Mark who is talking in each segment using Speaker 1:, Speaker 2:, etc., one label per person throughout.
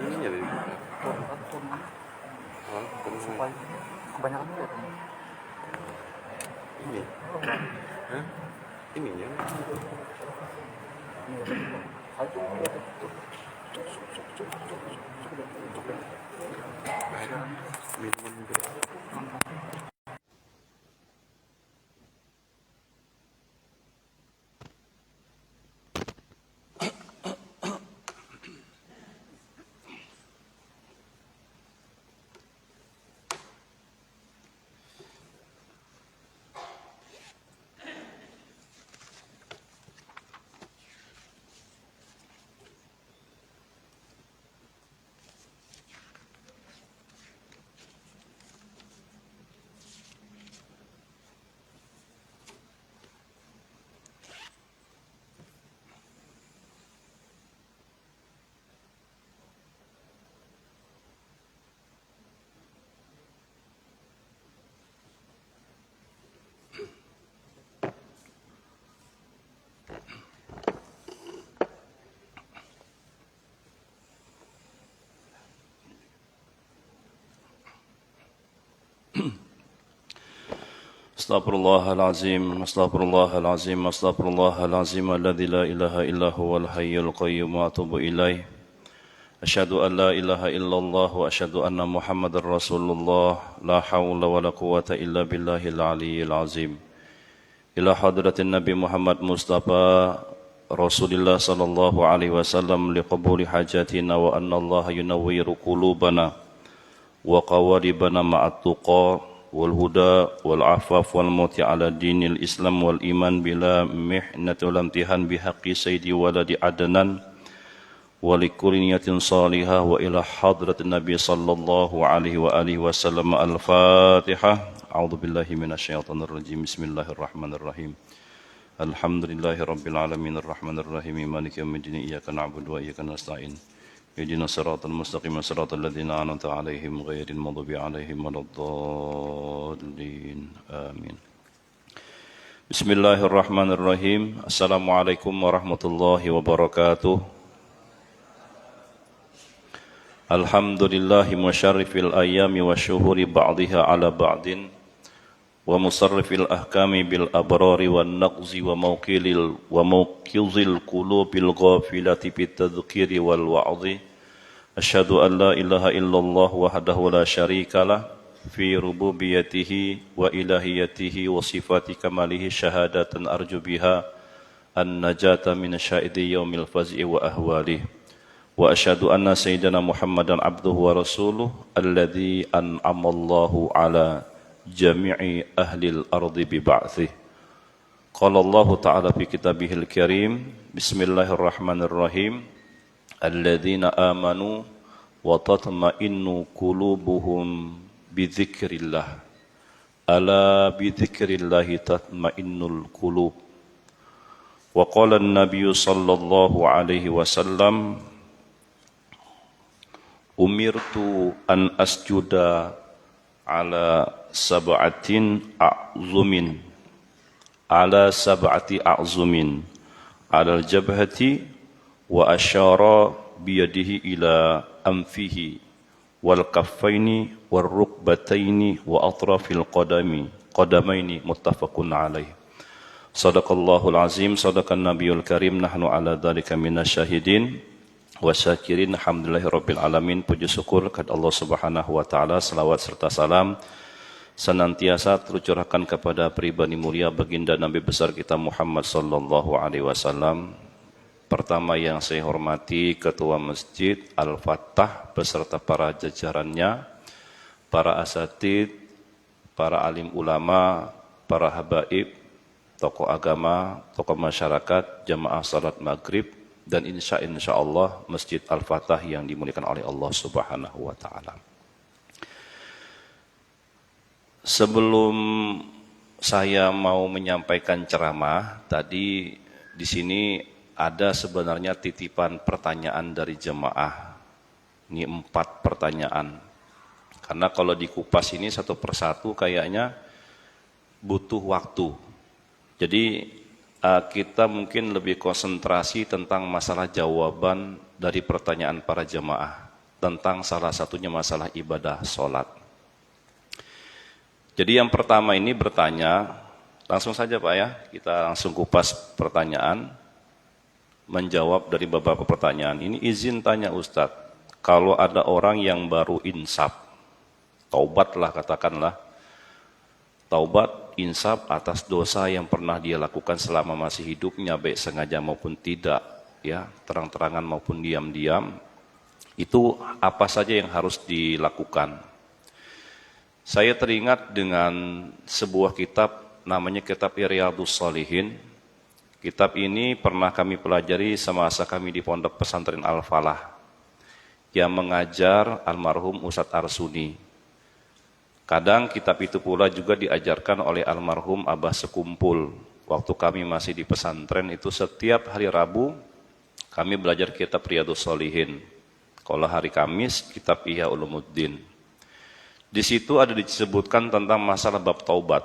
Speaker 1: ininya dari
Speaker 2: supaya kebanyakan lihat
Speaker 1: ini. Hah? Ininya. Ada minuman juga.
Speaker 3: Astaghfirullahalazim, astaghfirullahalazim, astaghfirullahalazim alladzi la ilaha illa huwal hayyul qayyum wa atubu ilaih. Asyhadu an la ilaha illallah wa asyhadu anna Muhammadar Rasulullah. La haula wa la quwwata illa billahil aliyyil azim. Ila hadratin Nabi Muhammad Mustafa Rasulillah sallallahu alaihi wasallam liqabuli hajatina wa anna Allah yunawwiru qulubana wa qawaribana ma'at tuqa wal huda wal afaf wal mauti ala dinil islam wal iman bila mihnati wal imtihan bihaqqi sayyidi waladi adnan wa likulli niyatin salihah wa ila hadratin nabi sallallahu alaihi wa alihi wasallam al-fatihah. A'udzu billahi minasyaitonir rajim. Bismillahirrahmanirrahim. Alhamdulillahi rabbil alamin arrahmanir rahim maliki yaumiddin iyyaka na'budu wa iyyaka nasta'in. Ihdinas siratal mustaqim siratal ladzina an'amta 'alaihim ghairil maghdubi 'alaihim waladdallin. Amin. Bismillahirrahmanirrahim. Assalamualaikum warahmatullahi wabarakatuh. Alhamdulillahi musyarrifil ayami wasyuhuri ba'dihha 'ala ba'din wa musarrifil ahkami bil abrari wan naqzi wa mawqizil qulubil ghafilati bit tadhkiri wal wa'dhi. Asyhadu an la ilaha illallah wahdahu la syarikalah fi rububiyyatihi wa ilahiyatihi wa sifati kamalihi syahadatan arju biha an najata min syaidi yaumil faz'i wa ahwalihi. Wa asyhadu anna sayyidana Muhammadan abduhu wa rasuluh alladzi an'amallahu ala jami'i ahlil ardi bi ba'thih. Qala Allah ta'ala fi kitabihil karim, bismillahirrahmanirrahim, alladzina amanu wa tatma'innu qulubuhum bi dzikrillah. Ala bi dzikrillahi tatma'innul qulub. Wa qala an-nabiy sallallahu alaihi wasallam, umirtu an asjuda ala sab'ati a'zumin ala al-jabhati wa asyara biyadihi ila anfihi wal kaffaini wal rukbataini wa atrafil qadamaini muttafaqun alaih. Sadaqallahul azim, sadaqan nabiyul karim, nahnu ala dhalika minasyahidin wa syakirin. Alhamdulillahirabbil alamin. Puji syukur kepada Allah Subhanahu wa taala, selawat serta salam senantiasa tercurahkan kepada pribadi mulia baginda Nabi besar kita Muhammad sallallahu alaihi wasallam. Pertama yang saya hormati Ketua Masjid Al-Fattah beserta para jajarannya, para asatid, para alim ulama, para habaib, tokoh agama, tokoh masyarakat, jamaah salat maghrib, dan insya Allah Masjid Al-Fattah yang dimuliakan oleh Allah Subhanahu wa taala. Sebelum saya mau menyampaikan ceramah, tadi di sini ada sebenarnya titipan pertanyaan dari jemaah. Ini 4 pertanyaan. Karena kalau dikupas ini satu persatu kayaknya butuh waktu. Jadi kita mungkin lebih konsentrasi tentang masalah jawaban dari pertanyaan para jemaah. tentang salah satunya masalah ibadah sholat. Jadi yang pertama ini bertanya, langsung saja Pak ya, kita langsung kupas pertanyaan, menjawab dari beberapa pertanyaan. Ini izin tanya Ustadz, kalau ada orang yang baru insaf, taubatlah katakanlah, taubat insaf atas dosa yang pernah dia lakukan selama masih hidupnya, baik sengaja maupun tidak, ya, terang-terangan maupun diam-diam, itu apa saja yang harus dilakukan? Saya teringat dengan sebuah kitab, namanya kitab Riyadhus Shalihin. Kitab ini pernah kami pelajari semasa kami di Pondok Pesantren Al-Falah, yang mengajar almarhum Ustadz Arsuni. Kadang kitab itu pula juga diajarkan oleh almarhum Abah Sekumpul. Waktu kami masih di pesantren itu setiap hari Rabu kami belajar kitab Riyadhus Shalihin. Kalau hari Kamis kitab Ihya Ulumuddin. Di situ ada disebutkan tentang masalah bab taubat.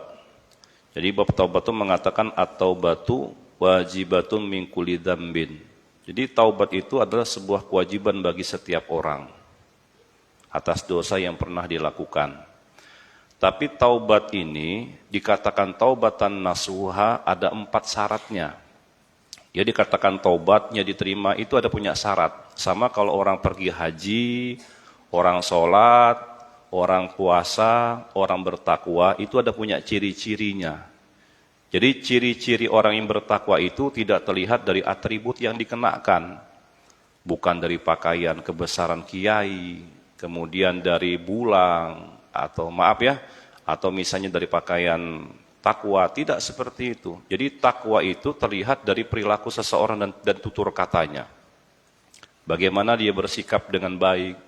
Speaker 3: Jadi bab taubat itu mengatakan at-taubatu wajibatun min kulli dzambin. Jadi taubat itu adalah sebuah kewajiban bagi setiap orang atas dosa yang pernah dilakukan. Tapi taubat ini dikatakan taubatan nasuha ada 4 syaratnya. Ya dikatakan taubatnya diterima itu ada punya syarat. Sama kalau orang pergi haji, orang sholat, orang puasa, orang bertakwa itu ada punya ciri-cirinya. Jadi ciri-ciri orang yang bertakwa itu tidak terlihat dari atribut yang dikenakan. Bukan dari pakaian kebesaran kiai, kemudian dari bulang, atau maaf ya, atau misalnya dari pakaian takwa, tidak seperti itu. Jadi takwa itu terlihat dari perilaku seseorang dan tutur katanya. Bagaimana dia bersikap dengan baik,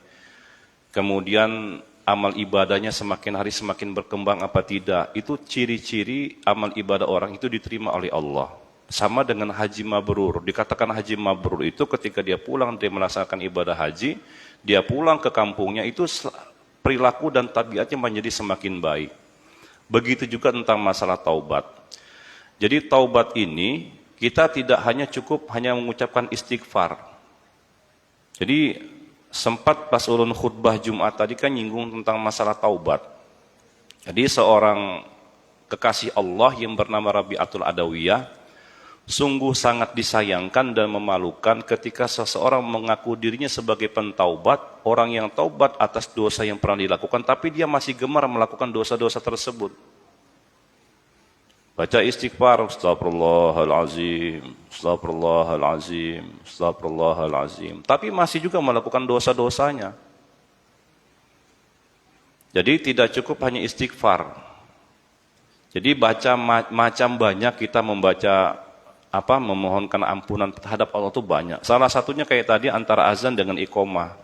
Speaker 3: kemudian amal ibadahnya semakin hari semakin berkembang apa tidak, itu ciri-ciri amal ibadah orang itu diterima oleh Allah. Sama dengan haji mabrur, dikatakan haji mabrur itu ketika dia pulang dari melaksanakan ibadah haji, dia pulang ke kampungnya itu perilaku dan tabiatnya menjadi semakin baik. Begitu juga tentang masalah taubat. Jadi taubat ini kita tidak hanya cukup hanya mengucapkan istighfar. Jadi sempat pas ulun khutbah Jumat tadi kan nyinggung tentang masalah taubat. Jadi seorang kekasih Allah yang bernama Rabi'atul Adawiyah sungguh sangat disayangkan dan memalukan ketika seseorang mengaku dirinya sebagai pentaubat, orang yang taubat atas dosa yang pernah dilakukan, tapi dia masih gemar melakukan dosa-dosa tersebut. Baca istighfar, astagfirullahalazim, astagfirullahalazim, astagfirullahalazim. Tapi masih juga melakukan dosa-dosanya. Jadi tidak cukup hanya istighfar. Jadi baca macam banyak kita membaca memohonkan ampunan terhadap Allah itu banyak. Salah satunya kayak tadi antara azan dengan iqomah.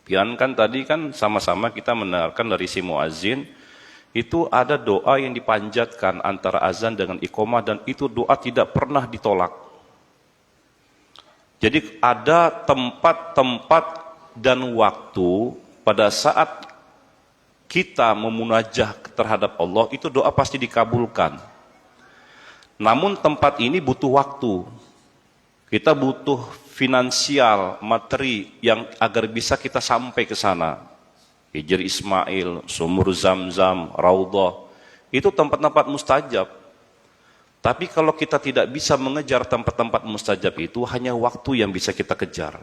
Speaker 3: Pian kan tadi kan sama-sama kita mendengarkan dari si muazzin. Itu ada doa yang dipanjatkan antara azan dengan iqomah dan itu doa tidak pernah ditolak. Jadi ada tempat-tempat dan waktu pada saat kita memunajah terhadap Allah itu doa pasti dikabulkan. Namun tempat ini butuh waktu. Kita butuh finansial, materi yang agar bisa kita sampai ke sana. Hijr Ismail, Sumur Zamzam, Raudhah, itu tempat-tempat mustajab. Tapi kalau kita tidak bisa mengejar tempat-tempat mustajab itu, hanya waktu yang bisa kita kejar.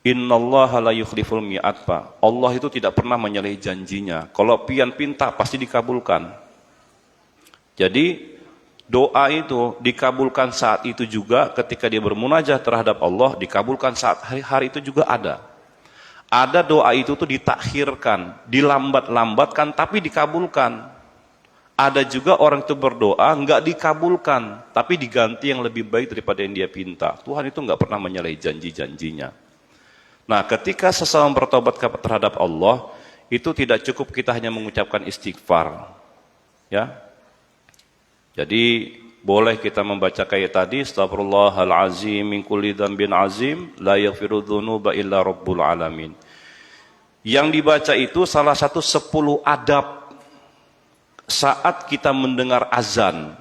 Speaker 3: Innallaha la yukhliful mi'ad, Pak. Allah itu tidak pernah menyalahi janjinya. Kalau pian pinta pasti dikabulkan. Jadi doa itu dikabulkan saat itu juga ketika dia bermunajah terhadap Allah, dikabulkan saat hari itu juga ada. Ada doa itu tuh ditakhirkan, dilambat-lambatkan tapi dikabulkan. Ada juga orang itu berdoa enggak dikabulkan, tapi diganti yang lebih baik daripada yang dia pinta. Tuhan itu enggak pernah menyalahi janji-janjinya. Nah, ketika seseorang bertobat terhadap Allah, itu tidak cukup kita hanya mengucapkan istighfar. Ya. Jadi boleh kita membaca kayak tadi, astagfirullahalazim min kulli dzambin azim, la yaghfiru dzunuba illa rabbul alamin. Yang dibaca itu salah satu 10 adab saat kita mendengar azan.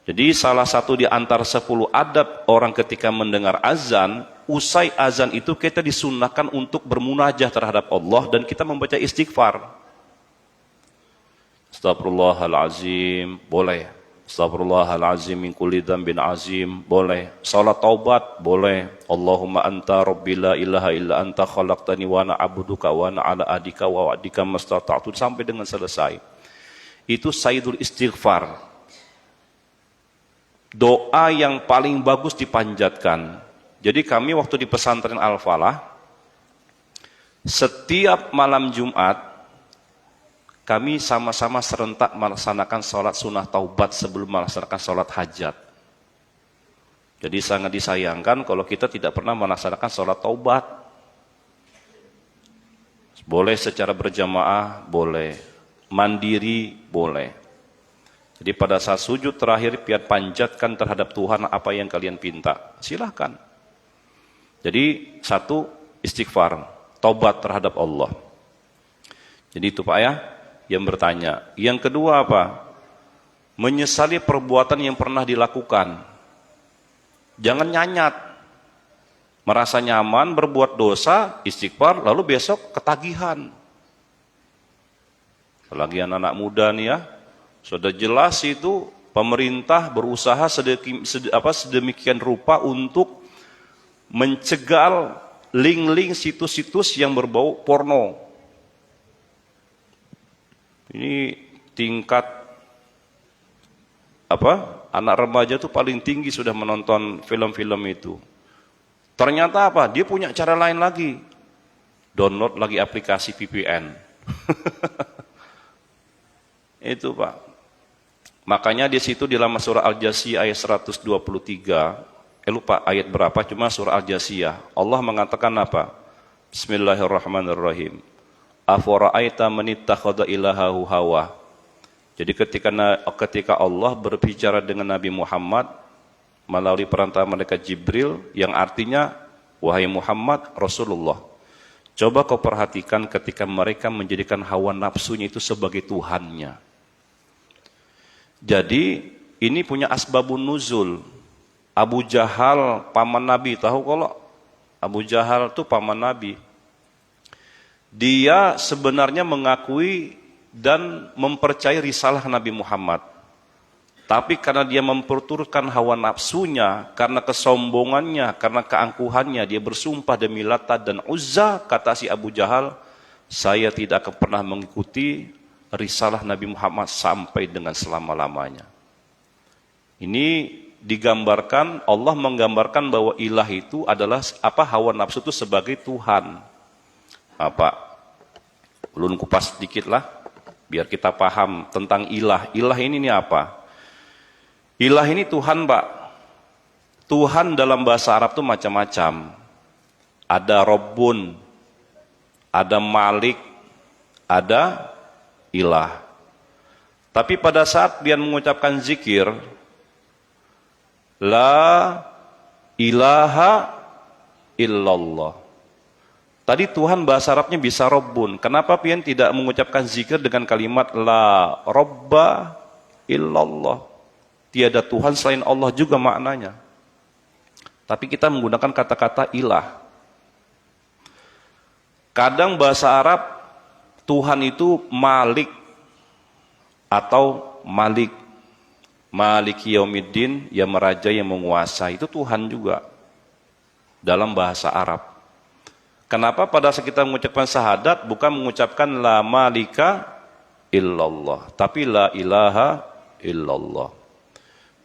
Speaker 3: Jadi salah satu di antara 10 adab orang ketika mendengar azan usai azan itu kita disunnahkan untuk bermunajah terhadap Allah dan kita membaca istighfar. Astagfirullahalazim, boleh. Astagfirullahalazim min kulli dzambin azim, boleh. Salat taubat, boleh. Allahumma anta rabbi la ilaha illa anta khalaqtani wa ana abduka wa ana ala adika wa wa'dika mastata'tu sampai dengan selesai. Itu sayyidul istighfar. Doa yang paling bagus dipanjatkan. Jadi kami waktu di pesantren Al-Falah, setiap malam Jumat, kami sama-sama serentak melaksanakan sholat sunnah taubat sebelum melaksanakan sholat hajat. Jadi sangat disayangkan kalau kita tidak pernah melaksanakan sholat taubat. Boleh secara berjamaah, boleh. Mandiri, boleh. Jadi pada saat sujud terakhir, biar panjatkan terhadap Tuhan apa yang kalian pinta. Silahkan. Jadi satu, istighfar, taubat terhadap Allah. Jadi itu Pak ya, yang bertanya. Yang kedua apa? Menyesali perbuatan yang pernah dilakukan. Jangan nyanyat. Merasa nyaman berbuat dosa, istighfar, lalu besok ketagihan. Apalagi anak-anak muda nih ya, sudah jelas itu pemerintah berusaha sedemikian rupa untuk mencegal link-link situs-situs yang berbau porno. Ini tingkat anak remaja itu paling tinggi sudah menonton film-film itu. Ternyata apa? Dia punya cara lain lagi. Download lagi aplikasi VPN. Itu Pak. Makanya di situ di dalam surah Al-Jasiyah ayat 123, lupa ayat berapa, cuma surah Al-Jasiyah. Allah mengatakan apa? Bismillahirrahmanirrahim. Afara'aita man ittakhadha ilahahu hawa. Jadi ketika Allah berbicara dengan Nabi Muhammad melalui perantara malaikat Jibril, yang artinya wahai Muhammad Rasulullah, coba kau perhatikan ketika mereka menjadikan hawa nafsunya itu sebagai Tuhannya. Jadi ini punya asbabun nuzul. Abu Jahal paman Nabi, tahu kalau Abu Jahal itu paman Nabi. Dia sebenarnya mengakui dan mempercayai risalah Nabi Muhammad. Tapi karena dia memperturutkan hawa nafsunya, karena kesombongannya, karena keangkuhannya, dia bersumpah demi Lata dan Uzza, kata si Abu Jahal, saya tidak akan pernah mengikuti risalah Nabi Muhammad sampai dengan selama-lamanya. Ini digambarkan, Allah menggambarkan bahwa ilah itu adalah hawa nafsu itu sebagai Tuhan. Ulun kupas sedikit lah, biar kita paham tentang ilah. Ilah ini apa? Ilah ini Tuhan Pak. Tuhan dalam bahasa Arab itu macam-macam. Ada Rabbun, ada Malik, ada ilah. Tapi pada saat dia mengucapkan zikir, la ilaha illallah. Tadi Tuhan bahasa Arabnya bisa Rabbun. Kenapa pian tidak mengucapkan zikir dengan kalimat la Rabba illallah? Tiada Tuhan selain Allah juga maknanya. Tapi kita menggunakan kata-kata ilah. Kadang bahasa Arab Tuhan itu Malik atau Malik. Maliki yaumiddin, yang meraja, yang menguasai, itu Tuhan juga dalam bahasa Arab. Kenapa pada saat kita mengucapkan syahadat bukan mengucapkan la malika illallah, tapi la ilaha illallah.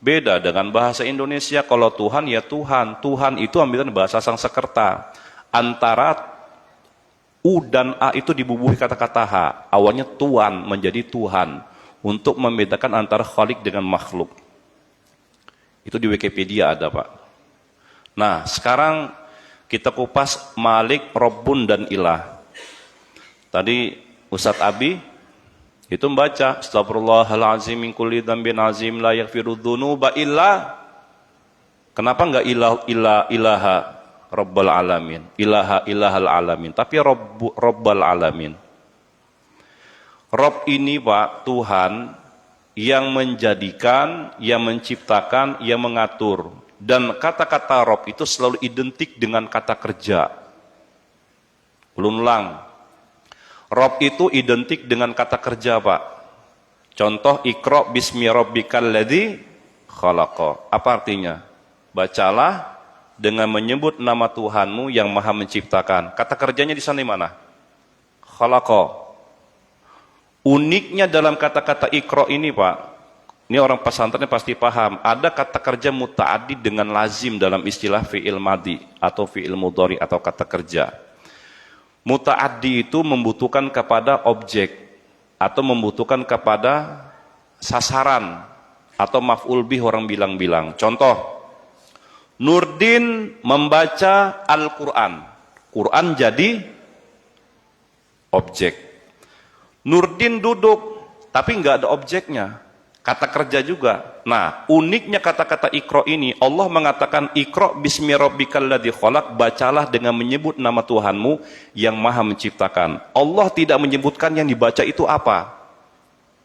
Speaker 3: Beda dengan bahasa Indonesia. Kalau Tuhan ya Tuhan. Tuhan itu ambilan bahasa Sanskerta. Antara U dan A itu dibubuhi kata-kata H. Awalnya Tuan menjadi Tuhan. Untuk membedakan antara khalik dengan makhluk. Itu di Wikipedia ada Pak. Nah sekarang kita kupas Malik, Rabbun dan Ilah. Tadi Ustadz Abi itu membaca Astagfirullahalazim min kulli dzambin azim la yaghfiru dzunuba illa. Kenapa enggak ilaha Rabbal alamin, ilahal alamin, tapi Rabbal alamin. Rob ini Pak, Tuhan yang menjadikan, yang menciptakan, yang mengatur. dan kata-kata Rob itu selalu identik dengan kata kerja. Ulang. Rob itu identik dengan kata kerja, Pak. Contoh, Iqra bismi rabbikal ladzi khalaqa. Apa artinya? Bacalah dengan menyebut nama Tuhanmu yang Maha menciptakan. Kata kerjanya di sana di mana? Khalaqa. Uniknya dalam kata-kata Iqra ini, Pak, ini orang pesantren pasti paham, ada kata kerja muta'addi dengan lazim dalam istilah fi'il madi atau fi'il mudhari atau kata kerja. Muta'addi itu membutuhkan kepada objek atau membutuhkan kepada sasaran atau maf'ul bih orang bilang-bilang. Contoh, Nurdin membaca Al-Quran. Quran jadi objek. Nurdin duduk, tapi nggak ada objeknya. Kata kerja juga. Nah, uniknya kata-kata Iqra ini, Allah mengatakan Iqra bismi rabbikal ladzi khalaq, bacalah dengan menyebut nama Tuhanmu yang Maha menciptakan. Allah tidak menyebutkan yang dibaca itu apa.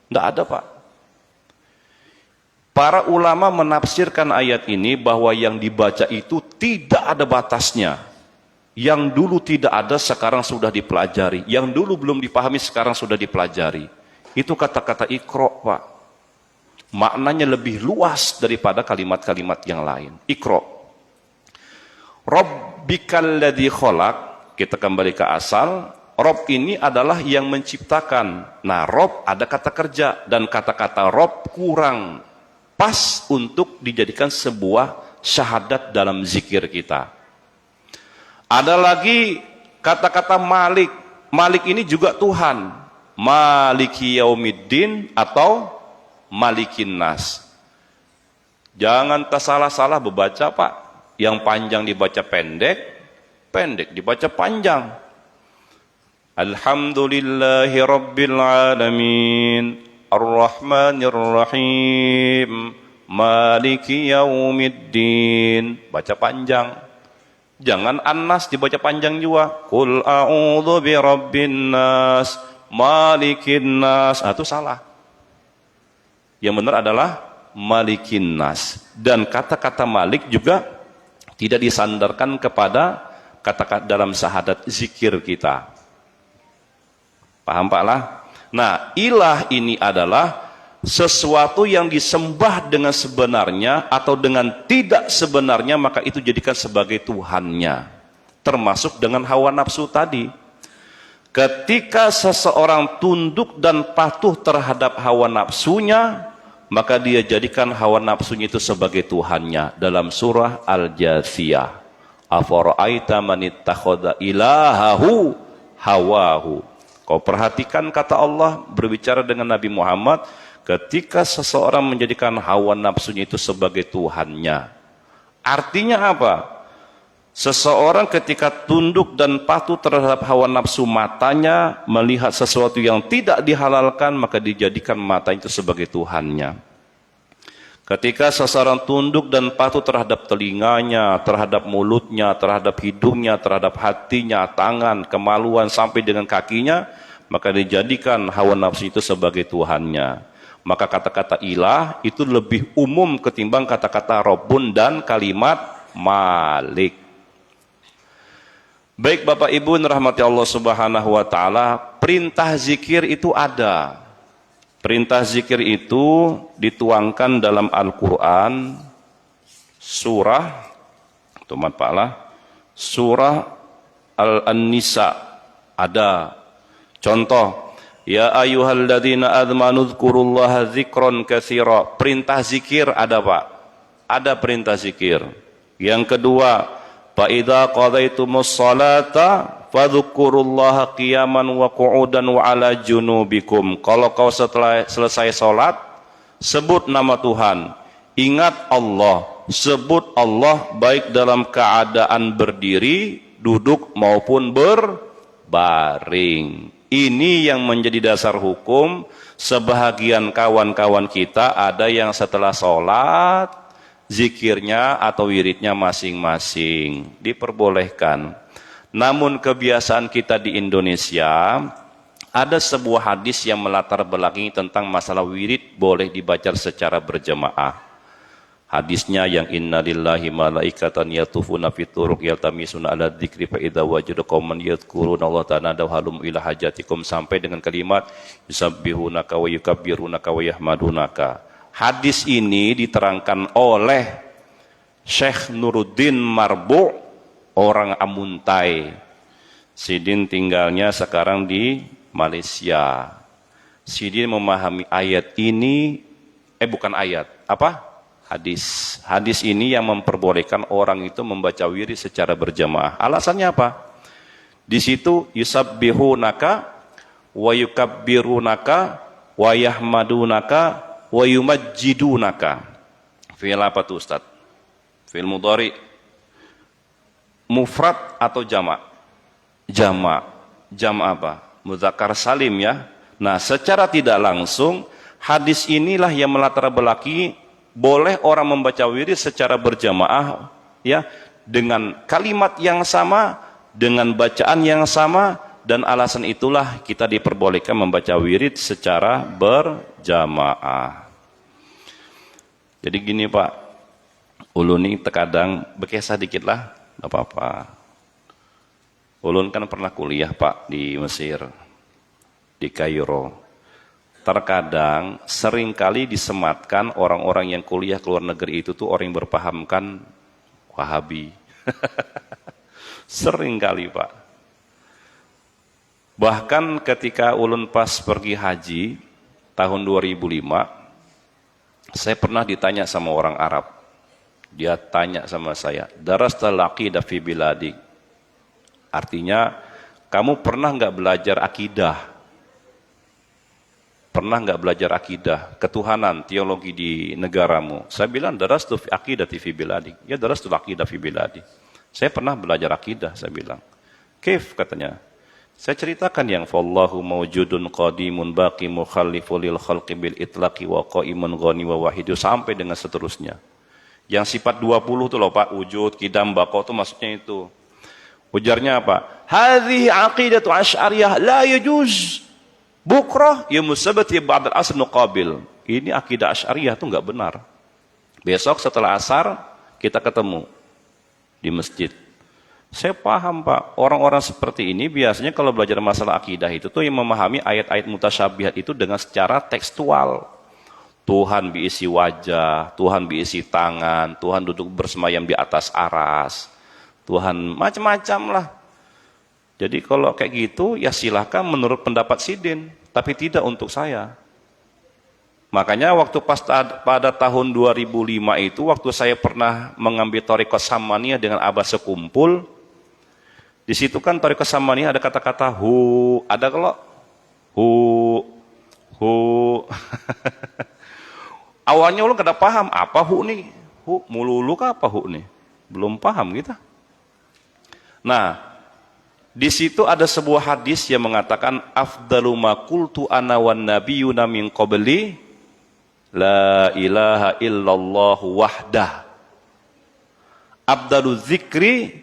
Speaker 3: Nggak ada, Pak. Para ulama menafsirkan ayat ini bahwa yang dibaca itu tidak ada batasnya. Yang dulu tidak ada, sekarang sudah dipelajari. Yang dulu belum dipahami, sekarang sudah dipelajari. Itu kata-kata Iqra, Pak. Maknanya lebih luas daripada kalimat-kalimat yang lain. Iqra. Rabbikal ladzi khalaq, kita kembali ke asal. Rob ini adalah yang menciptakan. Nah, Rob ada kata kerja, dan kata-kata Rob kurang pas untuk dijadikan sebuah syahadat dalam zikir kita. Ada lagi kata-kata Malik. Malik ini juga Tuhan. Maliki yaumiddin atau Malikin nas. Jangan tersalah-salah membaca, Pak. Yang panjang dibaca pendek, pendek dibaca panjang. Alhamdulillahi rabbil alamin, Ar-Rahmanir Rahim, Maliki yaumiddin. Baca panjang. Jangan An-Nas dibaca panjang juga. Qul a'udzu birabbin nas, Malikin nas. Itu salah. Yang benar adalah Malikin nas. Dan kata-kata Malik juga tidak disandarkan kepada kata-kata dalam syahadat zikir kita. Paham, Pak lah? Nah, ilah ini adalah sesuatu yang disembah dengan sebenarnya atau dengan tidak sebenarnya, maka itu jadikan sebagai Tuhannya. Termasuk dengan hawa nafsu tadi. Ketika seseorang tunduk dan patuh terhadap hawa nafsunya, maka dia jadikan hawa nafsunya itu sebagai Tuhannya. Dalam surah Al-Jathiyah, afara'aita man ittakhadha ilahahu hawahu. Kau perhatikan kata Allah berbicara dengan Nabi Muhammad, ketika seseorang menjadikan hawa nafsunya itu sebagai Tuhannya. Artinya apa? Seseorang ketika tunduk dan patuh terhadap hawa nafsu matanya, melihat sesuatu yang tidak dihalalkan, maka dijadikan mata itu sebagai Tuhannya. Ketika seseorang tunduk dan patuh terhadap telinganya, terhadap mulutnya, terhadap hidungnya, terhadap hatinya, tangan, kemaluan, sampai dengan kakinya, maka dijadikan hawa nafsu itu sebagai Tuhannya. Maka kata-kata ilah itu lebih umum ketimbang kata-kata Rabbun dan kalimat Malik. Baik Bapak Ibu rahmati Allah Subhanahu wa taala, perintah zikir itu ada. Perintah zikir itu dituangkan dalam Al-Qur'an surah surah Al-Nisa ada. Contoh, ya ayyuhalladzina amanu dzkurullaha dzikran katsira. Perintah zikir ada, Pak. Ada perintah zikir. Yang kedua, fa idza qadaitumus sholata fadhkurullaha qiyaman wa qu'udan wa ala junubikum. Kalau kau setelah selesai salat, sebut nama Tuhan. Ingat Allah, sebut Allah baik dalam keadaan berdiri, duduk maupun berbaring. Ini yang menjadi dasar hukum. Sebahagian kawan-kawan kita ada yang setelah sholat, zikirnya atau wiridnya masing-masing. Diperbolehkan. Namun kebiasaan kita di Indonesia, ada sebuah hadis yang melatar belakangi tentang masalah wirid boleh dibaca secara berjemaah. Hadisnya yang inna lillahi malaikatan yatufuna fit turuq yaltamisuna ala dzikri fa idza wajadu qauman yadhkuruna Allah ta'ala halum ila hajatikum sampai dengan kalimat yusabbihunaka wa yukabbirunaka wa yahmadunaka. Hadis ini diterangkan oleh Syekh Nuruddin Marbu, orang Amuntai. Sidin tinggalnya sekarang di Malaysia. Sidin memahami ayat ini, bukan ayat, apa? Hadis. Hadis ini yang memperbolehkan orang itu membaca wirid secara berjamaah. Alasannya apa? Di situ yusabbihunaka wa yukabbirunaka wa yahmadunaka wa yumajjidunaka. Fi'il apa tuh Ustaz? Fi'il mudhari. Mufrad atau jamak? Jamak. Jamak apa? Mudzakkar salim ya. Nah, secara tidak langsung hadis inilah yang melatar belakangi boleh orang membaca wirid secara berjamaah ya, dengan kalimat yang sama, dengan bacaan yang sama, dan alasan itulah kita diperbolehkan membaca wirid secara berjamaah. Jadi gini Pak, ulun ini terkadang berkisah dikit lah, gak apa-apa. Ulun kan pernah kuliah Pak di Mesir, di Kairo. Terkadang seringkali disematkan orang-orang yang kuliah ke luar negeri itu tuh orang yang berpahamkan Wahabi. Seringkali Pak. Bahkan ketika ulun pas pergi haji tahun 2005, saya pernah ditanya sama orang Arab. Dia tanya sama saya, darastal aqidah fi biladi. Artinya, kamu pernah nggak belajar akidah? Pernah nggak belajar akidah, ketuhanan, teologi di negaramu? Saya bilang, darastu aqidati fi biladi. Ya, darastu aqidah fi biladi. Saya pernah belajar akidah, saya bilang. Kif katanya. Saya ceritakan yang fallahu mawjudun qadimun baqi mukhallifu lil khalqi bil itlaqi wa qaimun ghani wa wahidu sampai dengan seterusnya. Yang sifat 20 itu loh Pak, wujud, qidam, baqa itu maksudnya itu. Ujarnya apa? Hadhihi aqidatu asy'ariyah la yajuz. Bukrah ya musabati ba'd al-asr nuqabil. Ini akidah Asy'ariyah itu enggak benar. Besok setelah asar kita ketemu di masjid. Saya paham Pak, orang-orang seperti ini biasanya kalau belajar masalah akidah itu tuh yang memahami ayat-ayat mutasyabihat itu dengan secara tekstual. Tuhan diisi wajah, Tuhan diisi tangan, Tuhan duduk bersemayam di atas aras. Tuhan macam-macam lah. Jadi kalau kayak gitu ya silahkan menurut pendapat Sidin, tapi tidak untuk saya. Makanya waktu pada tahun 2005 itu waktu saya pernah mengambil Thariqah Samaniyah dengan Abah sekumpul, di situ kan Thariqah Samaniyah ada kata-kata hu, ada kalau hu. Awalnya lu kada paham apa hu nih, hu mululu kah apa hu nih, belum paham kita. Nah, di situ ada sebuah hadis yang mengatakan afdalu ma qultu ana wan nabiyuna min qabli la ilaha illallah wahdah. Afdalu dzikri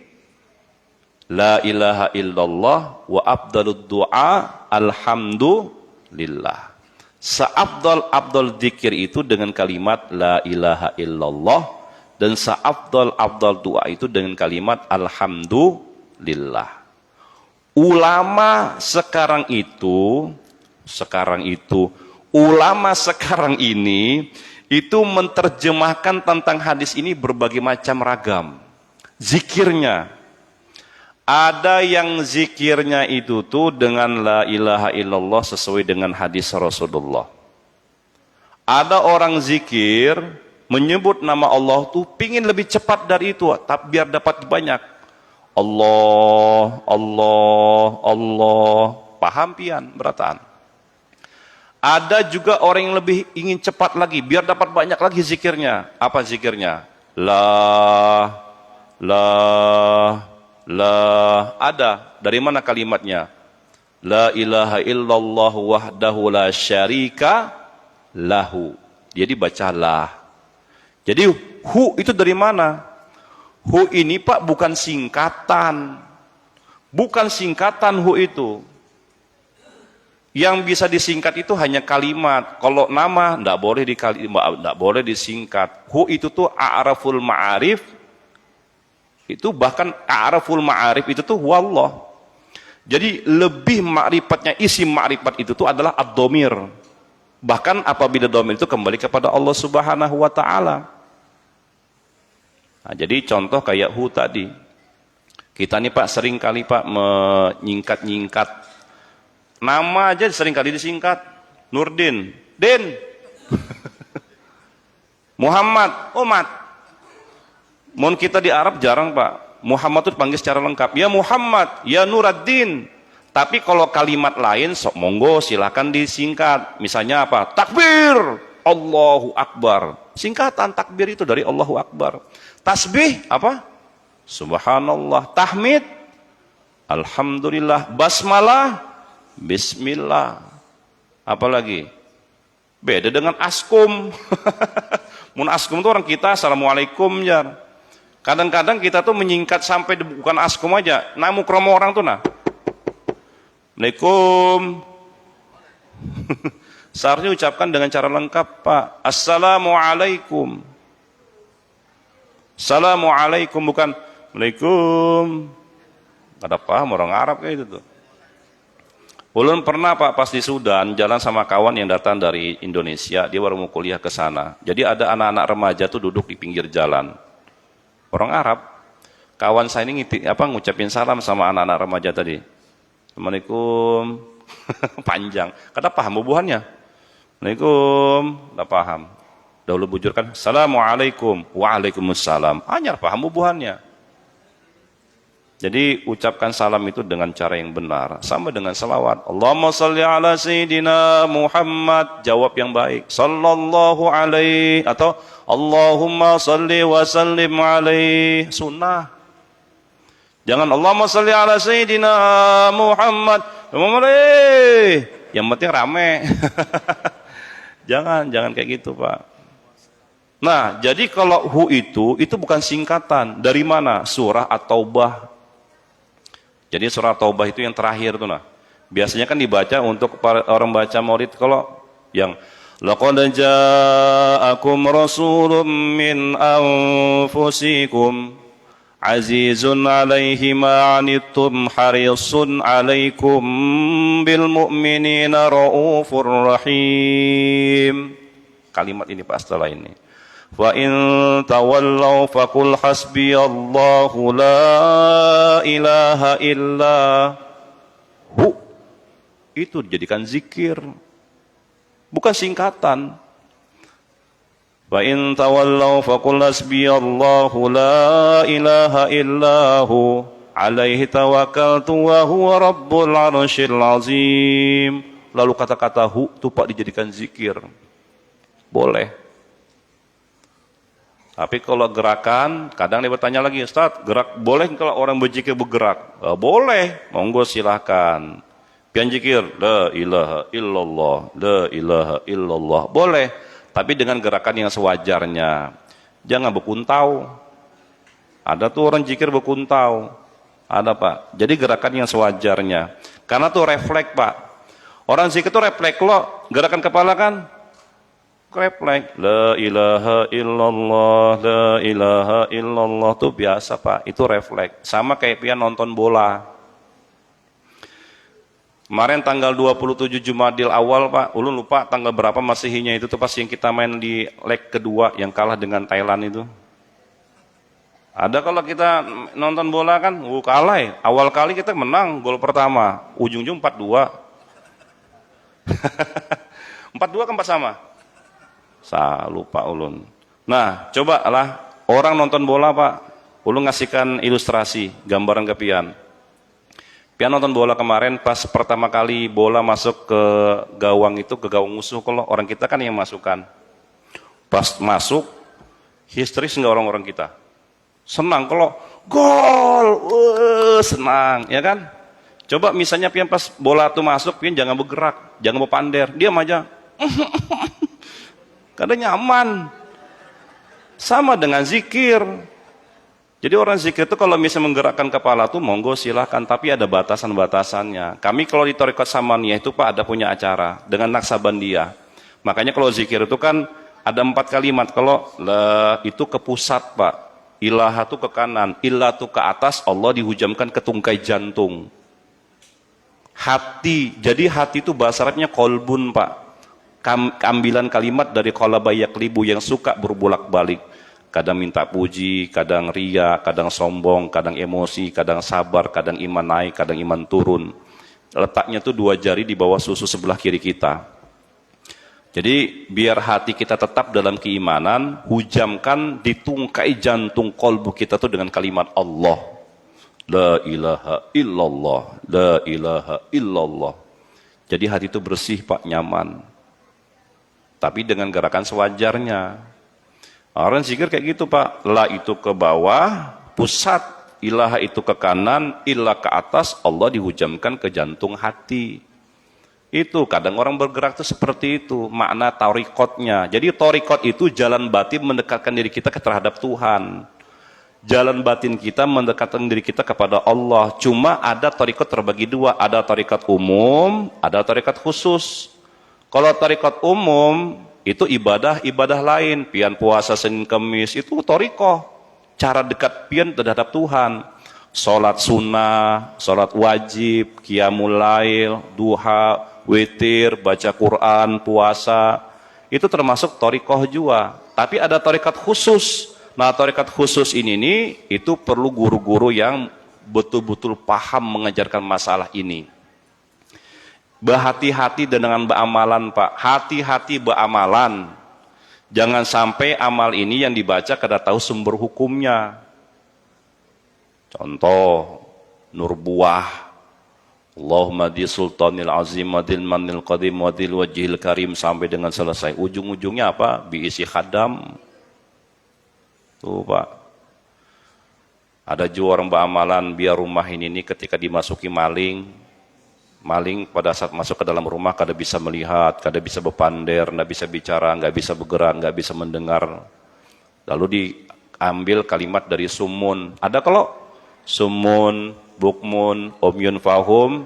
Speaker 3: la ilaha illallah wa afdalu du'a alhamdulillah. Seafdal dzikir itu dengan kalimat la ilaha illallah dan seafdal doa itu dengan kalimat alhamdulillah. Ulama sekarang ini itu menerjemahkan tentang hadis ini berbagai macam ragam zikirnya. Ada yang zikirnya itu tuh dengan la ilaha illallah sesuai dengan hadis Rasulullah. Ada orang zikir menyebut nama Allah tuh pingin lebih cepat dari itu, tapi biar dapat banyak. Allah, Allah, Allah, paham pian berataan. Ada juga orang yang lebih ingin cepat lagi, biar dapat banyak lagi zikirnya. Apa zikirnya? La, ada. Dari mana kalimatnya? La ilaha illallah wahdahu la syarika lahu. Jadi bacalah. Jadi hu itu dari mana? Hu ini Pak bukan singkatan. Bukan singkatan hu itu. Yang bisa disingkat itu hanya kalimat. Kalau nama enggak boleh disingkat. Hu itu tuh a'raful ma'arif. Itu bahkan a'raful ma'arif itu tuh wallah. Jadi lebih ma'rifatnya isim ma'rifat itu tuh adalah ad-dhamir. Bahkan apabila dhamir itu kembali kepada Allah Subhanahu wa taala. Nah, jadi contoh kayak hu tadi. Kita nih Pak sering kali Pak menyingkat-nyingkat. Nama aja sering kali disingkat. Nurdin, Din. Muhammad, Umat. Mohon kita di Arab jarang Pak. Muhammad itu dipanggil secara lengkap. Ya Muhammad, ya Nuraddin. Tapi kalau kalimat lain, sok monggo silahkan disingkat. Misalnya apa? Takbir, Allahu Akbar. Singkatan takbir itu dari Allahu Akbar. Tasbih apa? Subhanallah. Tahmid, Alhamdulillah. Basmalah, Bismillah. Apalagi? Beda dengan askum. Mun askum itu orang kita Assalamualaikum ya. Kadang-kadang kita tuh menyingkat sampai bukan askum aja. Namu kromo orang tuh nah. Assalamualaikum. Seharusnya ucapkan dengan cara lengkap Pak. Assalamualaikum. Assalamualaikum bukan Waalaikum. Ada paham orang Arab kayak itu tuh. Ulun pernah Pak pas di Sudan jalan sama kawan yang datang dari Indonesia. Dia baru mau kuliah ke sana. Jadi ada anak-anak remaja tuh duduk di pinggir jalan. Orang Arab. Kawan saya ini ngucapin salam sama anak-anak remaja tadi. Assalamualaikum. Panjang. Kada paham bubuhannya. Assalamualaikum. Tidak paham. Dahulu bujurkan. Assalamualaikum. Waalaikumsalam. Anyar paham bubuhannya. Jadi ucapkan salam itu dengan cara yang benar. Sama dengan salawat. Allahumma salli ala Sayyidina Muhammad. Jawab yang baik. Sallallahu alaihi. Atau Allahumma salli wa sallim alaihi. Sunnah. Jangan Allahumma salli ala Sayyidina Muhammad. Yang penting rame. Jangan kayak gitu Pak. Nah, jadi kalau hu itu bukan singkatan. Dari mana? Surah At-Taubah. Jadi surah Taubah itu yang terakhir tuh nah. Biasanya kan dibaca untuk orang baca maulid kalau yang laqad ja'akum rasulun min anfusikum azizun 'alaihi ma 'anittum harisun 'alaikum bil mu'minina raufur rahim. Kalimat ini Pak setelah ini. Wa in tawallaw faqul hasbiyallahu la ilaha illa hu. Itu dijadikan zikir. Bukan singkatan. Wa in tawallaw faqul hasbiyallahu la ilaha illa hu alaihi tawakkaltu wa huwa rabbul arsyil azim. Lalu kata-kata hu itu Pak dijadikan zikir. Boleh. Tapi kalau gerakan, kadang dia bertanya lagi, Ustaz, gerak boleh kalau orang berzikir bergerak? Boleh, monggo silahkan. Pian zikir, la ilaha illallah, la ilaha illallah. Boleh, tapi dengan gerakan yang sewajarnya. Jangan berkuntau. Ada tuh orang zikir berkuntau. Ada Pak. Jadi gerakan yang sewajarnya. Karena tuh refleks Pak. Orang zikir tuh refleks lo, gerakan kepala kan? Refleks, la ilaha illallah, la ilaha illallah itu biasa Pak, itu refleks. Sama kayak pian nonton bola. Kemarin tanggal 27 Jumadil awal Pak, ulun lupa tanggal berapa Masehinya itu tuh pas yang kita main di leg kedua yang kalah dengan Thailand itu. Ada kalau kita nonton bola kan, kalah ya. Awal kali kita menang gol pertama, ujung-ujung 4-2. 4-2 kan 4 sama? Lupa ulun. Nah, coba lah orang nonton bola Pak, ulun ngasihkan ilustrasi, gambaran ke pian. Pian nonton bola kemarin pas pertama kali bola masuk ke gawang itu, ke gawang musuh, kalau orang kita kan yang masukkan. Pas masuk, histeris nggak orang-orang kita? Senang kalau gol, senang, ya kan? Coba misalnya pian pas bola tuh masuk, pian jangan bergerak, jangan berpander, diam aja. Kadang nyaman. Sama dengan zikir. Jadi orang zikir itu kalau misalnya menggerakkan kepala tuh monggo silahkan, tapi ada batasan-batasannya. Kami kalau di Thariqat Samaniyah itu Pak ada punya acara dengan Naksabandiyah. Makanya kalau zikir itu kan ada 4 kalimat. Kalau itu ke pusat Pak, ilaha tuh ke kanan, ilah tuh ke atas, Allah dihujamkan ke tungkai jantung. Hati, jadi hati itu bahasa Arabnya kolbun Pak. Ambilan kalimat dari qalaba yaklibu yang suka berbolak-balik. Kadang minta puji, kadang ria, kadang sombong, kadang emosi, kadang sabar, kadang iman naik, kadang iman turun. Letaknya tuh 2 jari di bawah susu sebelah kiri kita. Jadi biar hati kita tetap dalam keimanan, hujamkan di tungkai jantung kolbu kita tuh dengan kalimat Allah. La ilaha illallah, la ilaha illallah. Jadi hati itu bersih Pak, nyaman. Tapi dengan gerakan sewajarnya. Orang zikir kayak gitu Pak, la itu ke bawah, pusat, ilaha itu ke kanan, ilah ke atas, Allah dihujamkan ke jantung hati. Itu kadang orang bergerak itu seperti itu, makna thariqatnya. Jadi thariqat itu jalan batin mendekatkan diri kita terhadap Tuhan. Jalan batin kita mendekatkan diri kita kepada Allah. Cuma ada thariqat terbagi 2, ada thariqat umum, ada thariqat khusus. Kalau thariqat umum itu ibadah lain, pian puasa Senin Kemis itu thariqah, cara dekat pian terhadap Tuhan. Salat sunnah, salat wajib, qiyamul lail, duha, witir, baca Quran, puasa, itu termasuk thariqah juga. Tapi ada thariqat khusus. Nah, thariqat khusus ini nih itu perlu guru-guru yang betul-betul paham mengajarkan masalah ini. Berhati-hati dengan beramalan Pak, hati-hati beramalan. Jangan sampai amal ini yang dibaca kada tahu sumber hukumnya. Contoh, nur buah. Allahumma di sultanil azim wadil manil qadim wadil wajhil karim sampai dengan selesai. Ujung-ujungnya apa? Biisi khadam. Tuh Pak. Ada juga orang beramalan biar rumah ini ketika dimasuki maling pada saat masuk ke dalam rumah kada bisa melihat, kada bisa berpander, kada bisa bicara, nggak bisa bergerak, nggak bisa mendengar. Lalu diambil kalimat dari sumun. Ada kalau sumun, bukmun, umyun fahum,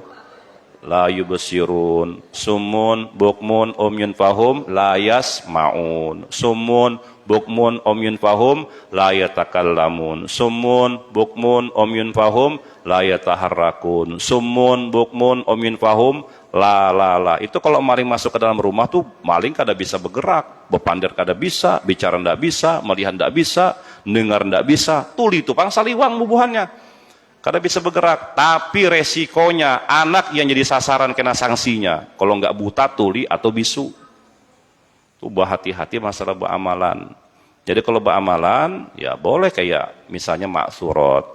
Speaker 3: la yubsirun. Sumun, bukmun, umyun fahum, la yasmaun. Sumun, bukmun, umyun fahum, la yatakallamun. Sumun, bukmun, umyun fahum, la yataharrakun. Summun, bukmun, umyun fahum, la. Itu kalau maling masuk ke dalam rumah tuh maling kada bisa bergerak, berpander kada bisa, bicara ndak bisa, melihat ndak bisa, dengar ndak bisa. Tuli itu pang saliwang bubuhannya. Kada bisa bergerak, tapi resikonya anak yang jadi sasaran kena sanksinya. Kalau nggak buta, tuli atau bisu. Tuh berhati-hati masalah beramalan. Jadi kalau beramalan ya boleh kayak misalnya maksurat,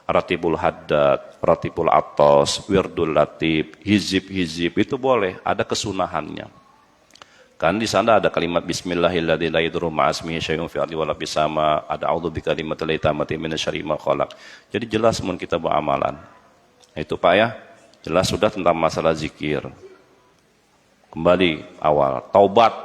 Speaker 3: ratibul haddad, ratibul atos, wirdul latib, hizib itu boleh, ada kesunahannya. Kan di sana ada kalimat bismillahilladzi la yadurru ma'asmihi syai'un fil ardi wala fis sama, ada a'udzu bikalimatil tammati minasyarri ma khalaq. Jadi jelas mun kita beramalan. Itu Pak ya, jelas sudah tentang masalah zikir. Kembali awal, taubat.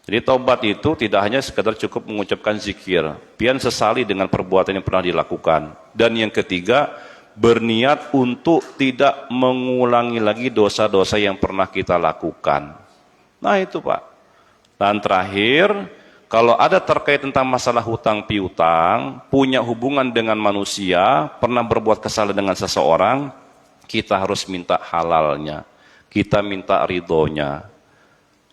Speaker 3: Jadi taubat itu tidak hanya sekedar cukup mengucapkan zikir, pian sesali dengan perbuatan yang pernah dilakukan. Dan yang ketiga, berniat untuk tidak mengulangi lagi dosa-dosa yang pernah kita lakukan. Nah itu Pak. Dan terakhir, kalau ada terkait tentang masalah hutang piutang, punya hubungan dengan manusia, pernah berbuat kesalahan dengan seseorang, kita harus minta halalnya, kita minta ridhonya.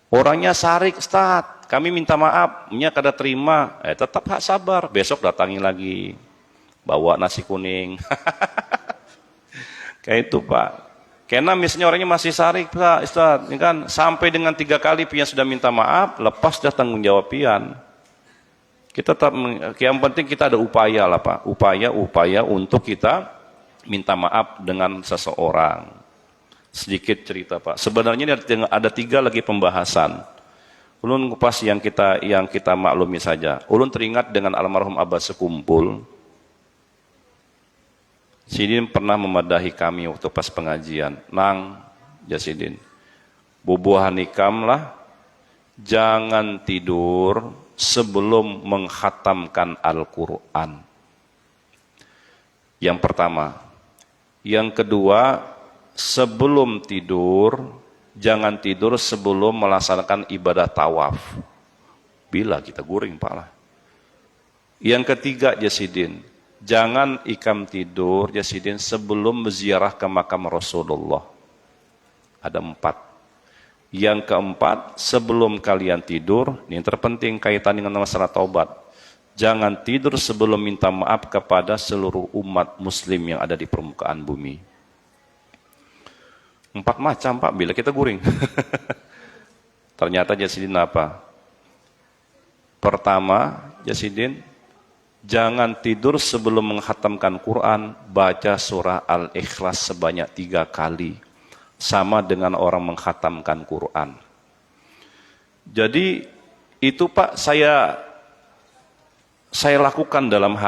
Speaker 3: Orangnya sarik, Ustaz, kami minta maaf, nya kada terima, tetap hak sabar, besok datangi lagi, bawa nasi kuning. Kayak itu Pak. Karena misalnya orangnya masih sarik, Ustaz, ini kan sampai dengan 3 kali pian sudah minta maaf, lepas dah tanggung jawab pian. Kita tetap, yang penting kita ada upaya lah Pak, upaya untuk kita minta maaf dengan seseorang. Sedikit cerita Pak, sebenarnya ada 3 lagi pembahasan. Ulun kupas yang kita maklumi saja. Ulun teringat dengan almarhum Abah Sekumpul. Sidin pernah memadahi kami waktu pas pengajian. Nang, Jasidin, bubuhan ikamlah, jangan tidur sebelum menghatamkan Al-Quran. Yang pertama. Yang kedua, sebelum tidur, jangan tidur sebelum melaksanakan ibadah tawaf. Bila kita guring pala. Yang ketiga, Jasidin, jangan ikam tidur, Jasidin, sebelum berziarah ke makam Rasulullah. Ada 4. Yang keempat, sebelum kalian tidur, ini yang terpenting kaitan dengan masalah taubat. Jangan tidur sebelum minta maaf kepada seluruh umat muslim yang ada di permukaan bumi. 4 macam Pak, bila kita guring. Ternyata Jasidin apa? Pertama, Jasidin, jangan tidur sebelum menghatamkan Quran, baca surah Al-Ikhlas sebanyak 3 kali. Sama dengan orang menghatamkan Quran. Jadi itu Pak saya lakukan dalam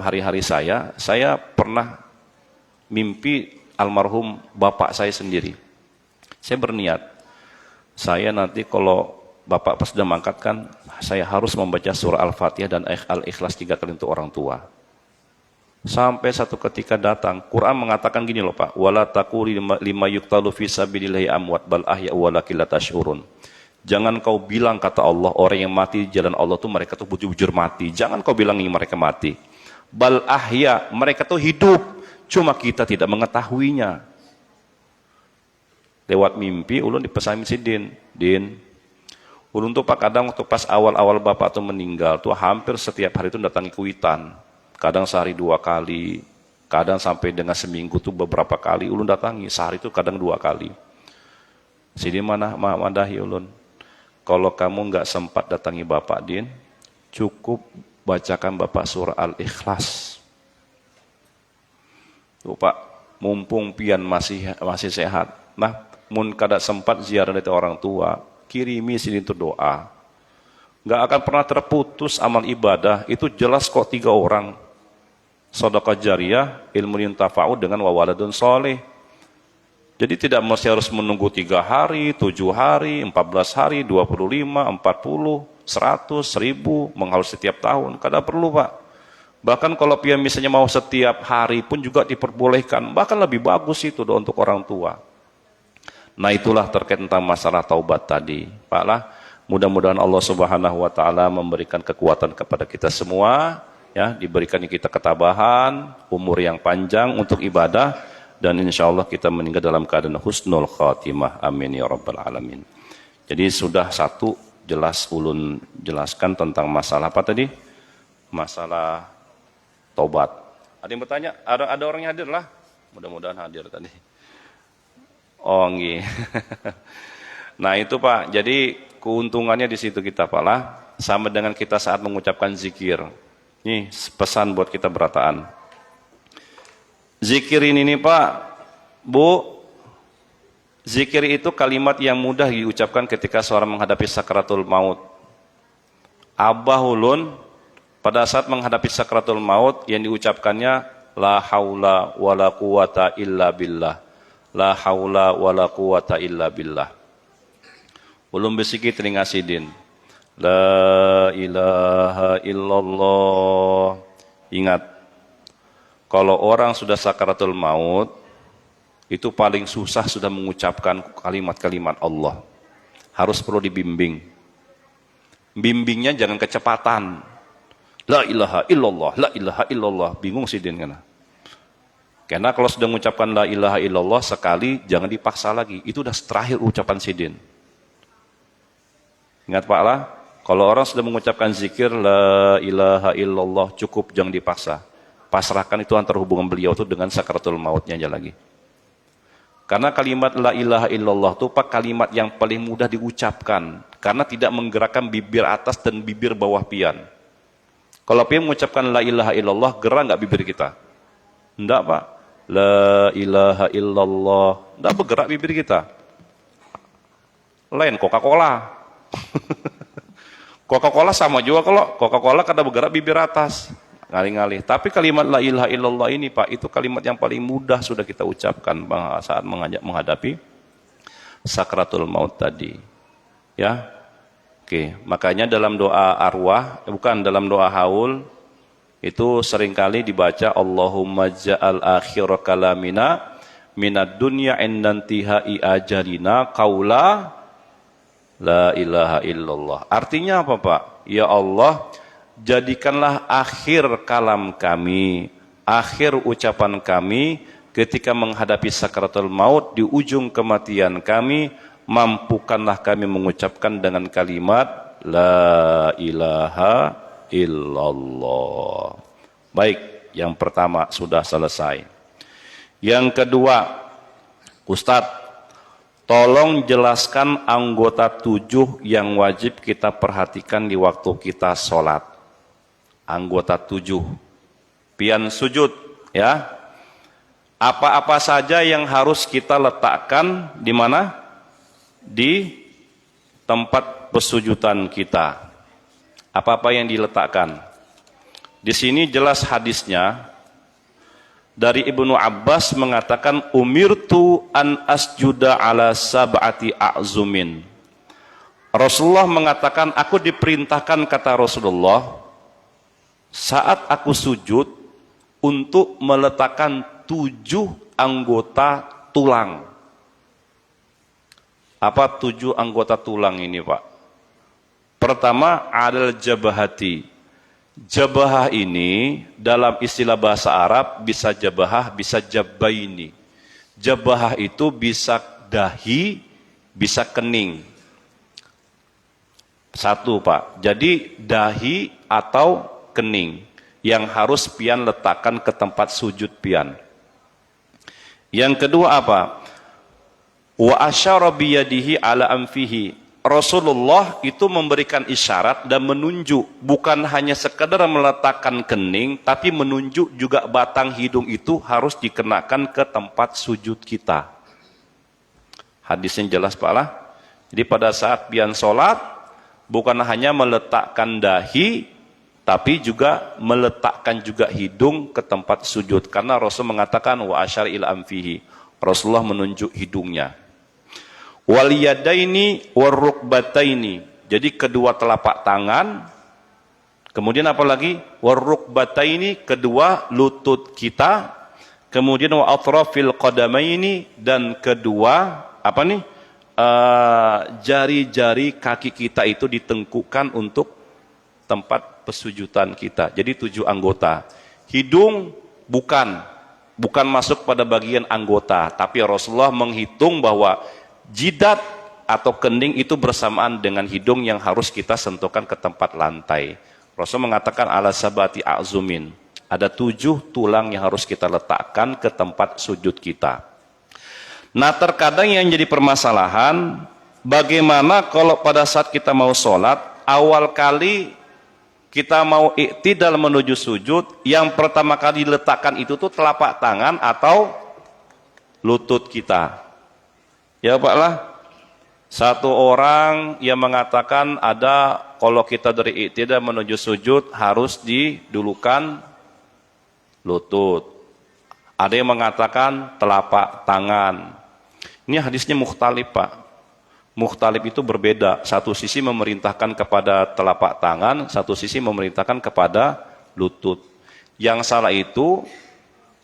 Speaker 3: hari-hari saya pernah mimpi almarhum bapak saya sendiri. Saya berniat, saya nanti kalau bapak pas sudah mangkatkan, saya harus membaca surah Al-Fatihah dan Al-Ikhlas 3 kali untuk orang tua. Sampai satu ketika datang, Quran mengatakan gini loh Pak, wala taqulu lima yuqtalu fi sabilillahi amwat bal ahya walakin la tash'urun. Jangan kau bilang, kata Allah, orang yang mati di jalan Allah tuh mereka tuh bujur-bujur mati. Jangan kau bilang mereka mati. Bal ahya, mereka tuh hidup. Cuma kita tidak mengetahuinya. Lewat mimpi, ulun dipesan si Din. Ulun tuh Pak kadang waktu pas awal-awal bapak tuh meninggal tuh hampir setiap hari tuh datangi kuitan. Kadang sehari 2 kali. Kadang sampai dengan seminggu tuh beberapa kali ulun datangi. Sehari tuh kadang 2 kali. Sidin madahi ulun. Kalau kamu nggak sempat datangi Bapak Din, cukup bacakan Bapak surah Al-Ikhlas. Tuh Pak, mumpung pian masih sehat. Nah, mun kada sempat ziarah dari orang tua, kirimi sini itu doa. Nggak akan pernah terputus amal ibadah. Itu jelas kok 3 orang. Sedekah jariyah, ilmu yuntafa'u dengan wawaladun soleh. Jadi tidak mesti harus menunggu 3 hari, 7 hari, 14 hari, 25, 40, 100, 1000, mengharus setiap tahun. Kada perlu Pak. Bahkan kalau pian misalnya mau setiap hari pun juga diperbolehkan. Bahkan lebih bagus itu doa untuk orang tua. Nah itulah terkait tentang masalah taubat tadi. Pak lah, mudah-mudahan Allah Subhanahu wa taala memberikan kekuatan kepada kita semua, ya, diberikan kita ketabahan, umur yang panjang untuk ibadah, dan insya Allah kita meninggal dalam keadaan husnul khatimah. Amin ya rabbal alamin. Jadi sudah satu jelas ulun jelaskan tentang masalah apa tadi? Masalah taubat. Ada yang bertanya? Ada orang yang hadir lah? Mudah-mudahan hadir tadi. Oh nggih. Nah itu Pak, jadi keuntungannya di situ kita Pak lah, sama dengan kita saat mengucapkan zikir. Nih pesan buat kita berataan. Zikir ini nih Pak, Bu, zikir itu kalimat yang mudah diucapkan ketika seorang menghadapi sakaratul maut. Abah ulun pada saat menghadapi sakaratul maut yang diucapkannya la haula wala quwata illa billah. La haula wala quwata illa billah. Ulun besikit telinga sidin. La ilaha illallah. Ingat, kalau orang sudah sakaratul maut, itu paling susah sudah mengucapkan kalimat-kalimat Allah. Harus perlu dibimbing. Bimbingnya jangan kecepatan. La ilaha illallah, la ilaha illallah. Bingung sih Din. Karena kalau sudah mengucapkan la ilaha illallah sekali, jangan dipaksa lagi. Itu udah terakhir ucapan sidin. Ingat Pak lah, kalau orang sudah mengucapkan zikir la ilaha illallah, cukup, jangan dipaksa. Pasrahkan itu antara hubungan beliau itu dengan sakaratul mautnya aja lagi. Karena kalimat la ilaha illallah itu Pak kalimat yang paling mudah diucapkan. Karena tidak menggerakkan bibir atas dan bibir bawah pian. Kalau pian mengucapkan la ilaha illallah, gerak nggak bibir kita? Enggak Pak. La ilaha illallah. Enggak bergerak bibir kita. Lain Coca-Cola. Coca-Cola sama juga kalau Coca-Cola kada bergerak bibir atas. Ngalih-ngalih. Tapi kalimat la ilaha illallah ini Pak, itu kalimat yang paling mudah sudah kita ucapkan saat menghadapi sakratul maut tadi. Ya. Oke, makanya dalam doa arwah, bukan dalam doa haul, Itu seringkali dibaca Allahumma ja'al akhir kalamina minad dunya indantihai ajalina qaula la ilaha illallah. Artinya apa Pak? Ya Allah, jadikanlah akhir kalam kami, akhir ucapan kami ketika menghadapi sakaratul maut, di ujung kematian kami, mampukanlah kami mengucapkan dengan kalimat la ilaha illallah. Baik, yang pertama sudah selesai. Yang kedua, Ustadz, tolong jelaskan anggota 7 yang wajib kita perhatikan di waktu kita sholat. Anggota 7. Pian sujud, ya. Apa-apa saja yang harus kita letakkan di mana? Di tempat pesujudan kita. Apa-apa yang diletakkan. Di sini jelas hadisnya dari Ibnu Abbas mengatakan umirtu an asjuda ala sab'ati a'zumin. Rasulullah mengatakan aku diperintahkan, kata Rasulullah, saat aku sujud untuk meletakkan 7 anggota tulang. Apa 7 anggota tulang ini Pak? Pertama, adal jabahati. Jabahah ini dalam istilah bahasa Arab bisa jabahah, bisa jabaini. Jabahah itu bisa dahi, bisa kening. Satu Pak, jadi dahi atau kening yang harus pian letakkan ke tempat sujud pian. Yang kedua apa? Wa asyara biyadihi ala anfihi. Rasulullah itu memberikan isyarat dan menunjuk, bukan hanya sekedar meletakkan kening, tapi menunjuk juga batang hidung itu harus dikenakan ke tempat sujud kita. Hadisnya jelas Pak lah. Jadi pada saat pian sholat, bukan hanya meletakkan dahi, tapi juga meletakkan juga hidung ke tempat sujud. Karena Rasul mengatakan wa asyara ila anfihi. Rasulullah menunjuk hidungnya. Wal yadaini warrukbataini. Jadi kedua telapak tangan. Kemudian apa lagi? Warrukbataini, kedua lutut kita. Kemudian wa atrafil qadamaini, dan kedua apa nih? Jari-jari kaki kita itu ditengkukkan untuk tempat pesujudan kita. Jadi 7 anggota. Hidung bukan masuk pada bagian anggota, tapi Rasulullah menghitung bahwa jidat atau kening itu bersamaan dengan hidung yang harus kita sentuhkan ke tempat lantai. Rasul mengatakan ala sabati a'zumin. Ada 7 tulang yang harus kita letakkan ke tempat sujud kita. Nah terkadang yang jadi permasalahan, bagaimana kalau pada saat kita mau sholat, awal kali kita mau iktidal menuju sujud, yang pertama kali diletakkan itu tuh telapak tangan atau lutut kita. Ya Pak lah, satu orang yang mengatakan ada kalau kita dari iktidal menuju sujud harus didulukan lutut. Ada yang mengatakan telapak tangan. Ini hadisnya mukhtalif Pak. Mukhtalif itu berbeda. Satu sisi memerintahkan kepada telapak tangan, satu sisi memerintahkan kepada lutut. Yang salah itu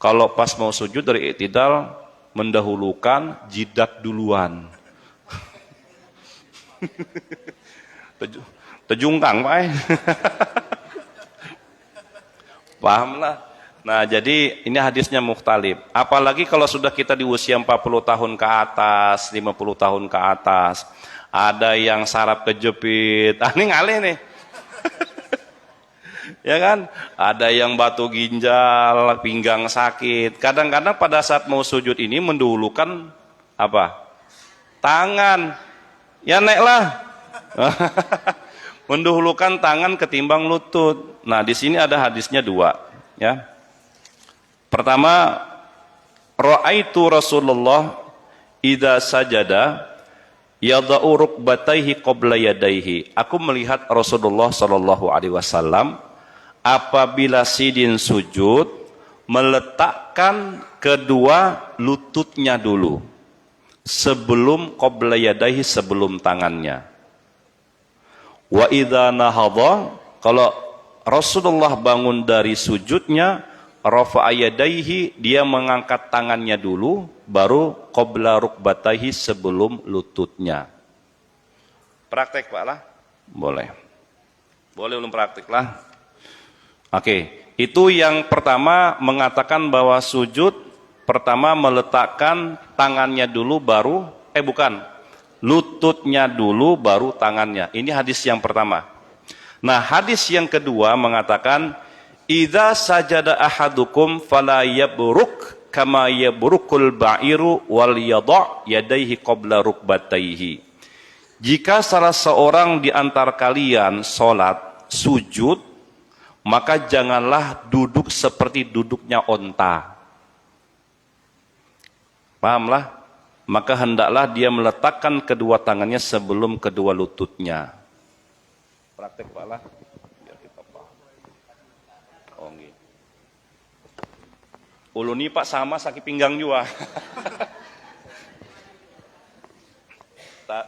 Speaker 3: kalau pas mau sujud dari iktidal mendahulukan jidat duluan. Tejungkang Pak. Paham lah. Nah jadi ini hadisnya mukhtalif. Apalagi kalau sudah kita di usia 40 tahun ke atas, 50 tahun ke atas. Ada yang saraf kejepit. Ini ngalih nih. Ya kan? Ada yang batu ginjal, pinggang sakit. Kadang-kadang pada saat mau sujud ini mendahulukan apa? Tangan. Ya naiklah. Mendahulukan tangan ketimbang lutut. Nah, di sini ada hadisnya 2, ya. Pertama, ra'aitu Rasulullah idza sajada yada'u rukbatayhi qabla yadayhi. Aku melihat Rasulullah sallallahu alaihi wasallam apabila sidin sujud meletakkan kedua lututnya dulu sebelum qabla yadayhi, sebelum tangannya. Wa idza nahadha, kalau Rasulullah bangun dari sujudnya, rafa'a yadaihi, dia mengangkat tangannya dulu, baru qabla rukbataihi, sebelum lututnya. Praktek Pak lah? Boleh. Boleh belum praktek lah? Oke, itu yang pertama mengatakan bahwa sujud pertama meletakkan tangannya dulu baru, lututnya dulu baru tangannya. Ini hadis yang pertama. Nah, hadis yang kedua mengatakan idza sajada ahadukum fala yabruk kama yabrukul ba'iru wal yada' yadayhi qabla rukbatayhi. Jika salah seorang di antara kalian salat sujud, maka janganlah duduk seperti duduknya onta. Pahamlah? Maka hendaklah dia meletakkan kedua tangannya sebelum kedua lututnya. Praktek Pak lah, biar kita paham. Oh nggih. Ulun ini Pak sama sakit pinggang juga.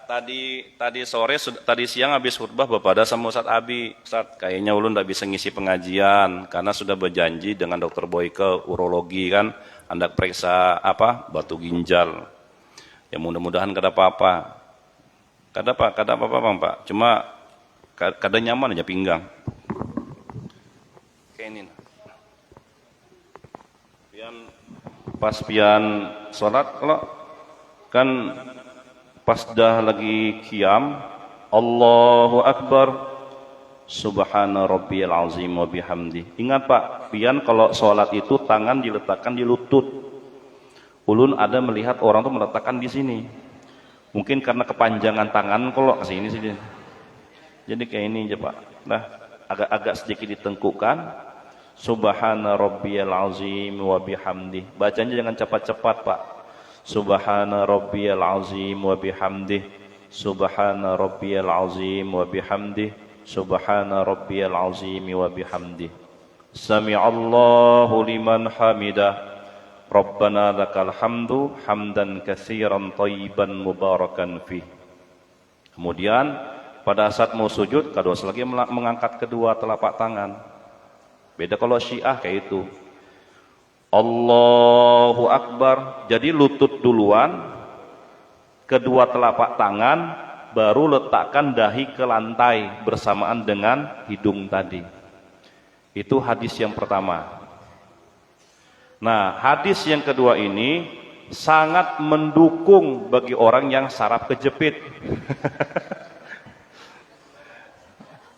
Speaker 3: Tadi siang habis khutbah Bapak ada sama Ustaz Abi. Ustaz, kayaknya ulun tidak bisa ngisi pengajian karena sudah berjanji dengan Dokter Boyke urologi kan, hendak periksa batu ginjal. Ya mudah-mudahan kada apa-apa. Kada apa-apa Bang Pak. Cuma kada nyaman aja pinggang. Kayak ini. Pian salat kalau kan pas dah lagi qiyam, Allahu Akbar, Subhana Rabbiyal Azim wa bihamdi. Ingat Pak, pian kalau sholat itu tangan diletakkan di lutut. Ulun ada melihat orang tuh meletakkan di sini. Mungkin karena kepanjangan tangan kalau ke sini sih. Jadi kayak ini aja Pak. Nah, agak sedikit ditengkukkan. Subhana Rabbiyal Azim wa bihamdi. Bacanya jangan cepat-cepat Pak. Subhana Rabbiyal Azim wa bihamdi. Subhana Rabbiyal Azim wa bihamdi. Subhana Rabbiyal Azim wa bihamdi. Sami'allahu liman hamidah. Rabbana lakal hamdu hamdan katsiran thayyiban mubarakan fih. Kemudian pada saat mau sujud, kedua lagi mengangkat kedua telapak tangan. Beda kalau Syiah kayak itu. Allahu Akbar. Jadi lutut duluan, kedua telapak tangan, baru letakkan dahi ke lantai bersamaan dengan hidung tadi. Itu hadis yang pertama. Nah, hadis yang kedua ini sangat mendukung bagi orang yang saraf kejepit.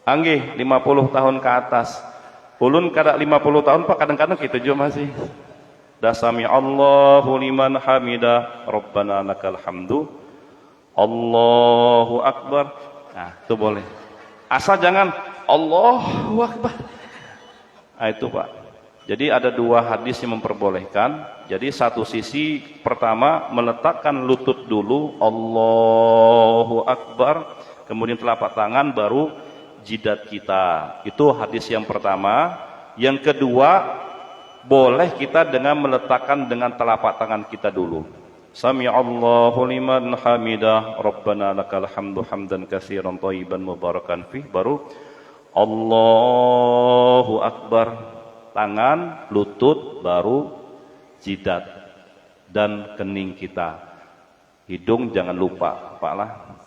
Speaker 3: Anggih 50 tahun ke atas. Ulun kada 50 tahun Pak, kadang-kadang gitu juga masih. Dasami Allahu liman hamidah, Rabbana lakal hamdu, Allahu Akbar. Nah, itu boleh. Asal jangan Allahu Akbar. Nah, itu Pak. Jadi ada dua hadis yang memperbolehkan. Jadi satu sisi pertama meletakkan lutut dulu, Allahu Akbar, kemudian telapak tangan, baru jidat kita. Itu hadis yang pertama. Yang kedua, boleh kita dengan meletakkan dengan telapak tangan kita dulu. Sami'allahu liman hamidah, Rabbana lakal hamdu hamdan katsiran thayyiban mubarakan fih, baru Allahu Akbar. Tangan, lutut, baru jidat dan kening kita. Hidung jangan lupa, Pak lah.